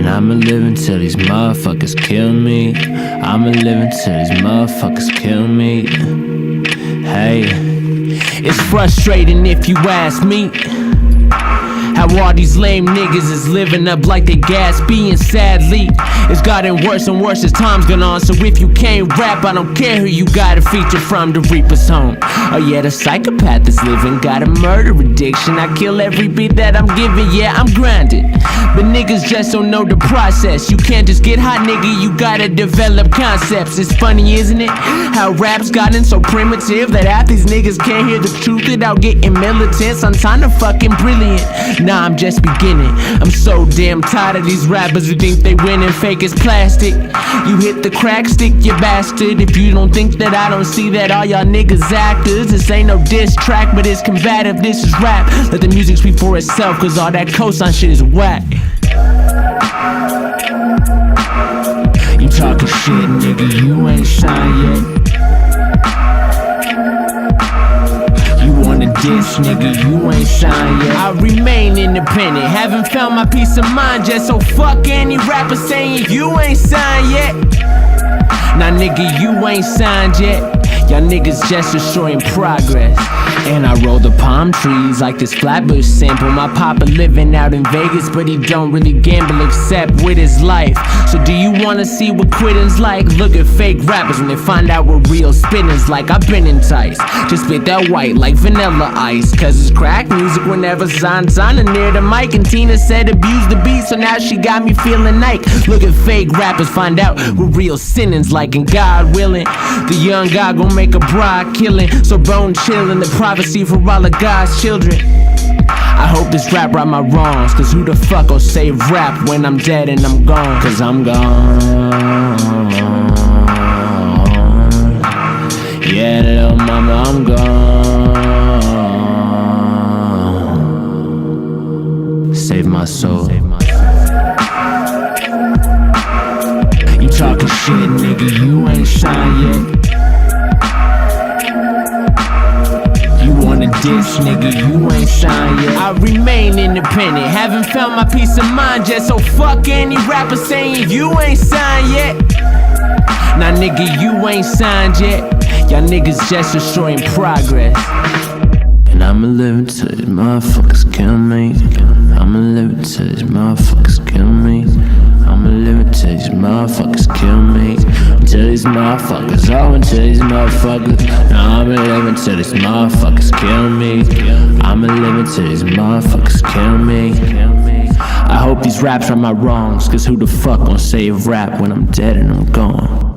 And I'ma live until these motherfuckers kill me. I'ma live until these motherfuckers kill me. Hey, it's frustrating if you ask me, how all these lame niggas is living up like they Gatsby. And sadly, it's gotten worse and worse as time's gone on. So if you can't rap, I don't care who you got a feature from to Reaper's home. Oh yeah, the psychopath is living, got a murder addiction. I kill every beat that I'm giving, yeah, I'm grinding. But niggas just don't know the process. You can't just get hot, nigga, you gotta develop concepts. It's funny, isn't it, how rap's gotten so primitive that half these niggas can't hear the truth without getting militant. Sometimes I'm fucking brilliant. Nah, I'm just beginning. I'm so damn tired of these rappers who think they winning, fake as plastic. You hit the crack, stick, you bastard. If you don't think that I don't see that, all y'all niggas actors. This ain't no diss track, but it's combative, this is rap. Let the music speak for itself, cause all that cosign shit is whack. You talking shit, nigga, you ain't signed yet. Diss, nigga, you ain't signed yet. I remain independent, haven't found my peace of mind yet. So fuck any rapper saying you ain't signed yet. Nah, nigga, you ain't signed yet. Y'all niggas just destroying progress. And I roll the palm trees like this Flatbush sample. My papa living out in Vegas, but he don't really gamble except with his life. So do you wanna see what quitting's like? Look at fake rappers when they find out what real spinning's like. I've been enticed, just spit that white like vanilla ice. Cause it's crack music whenever Zion's near the mic. And Tina said abuse the beat, so now she got me feeling like. Look at fake rappers, find out what real sinning's like. And God willing, the young God gon' make a bride killing. So bone chillin', the privacy for all of God's children. I hope this rap right my wrongs, cause who the fuck gon' save rap when I'm dead and I'm gone? Cause I'm gone. Yeah, little mama, I'm gone. Save my soul. You talking shit, nigga, you ain't signed yet. Diss, nigga, you ain't signed yet. I remain independent, haven't found my peace of mind yet. So fuck any rapper saying you ain't signed yet. Nah, nigga, you ain't signed yet. Y'all niggas just destroying progress. And I'ma live until these motherfuckers kill me. I'ma live until these motherfuckers kill me. I'ma live until these motherfuckers kill me. Until these motherfuckers, oh, until these motherfuckers. Nah, I'ma live until these motherfuckers kill me. I'ma live until these motherfuckers kill me. I hope these raps are my wrongs, cause who the fuck gon' save rap when I'm dead and I'm gone?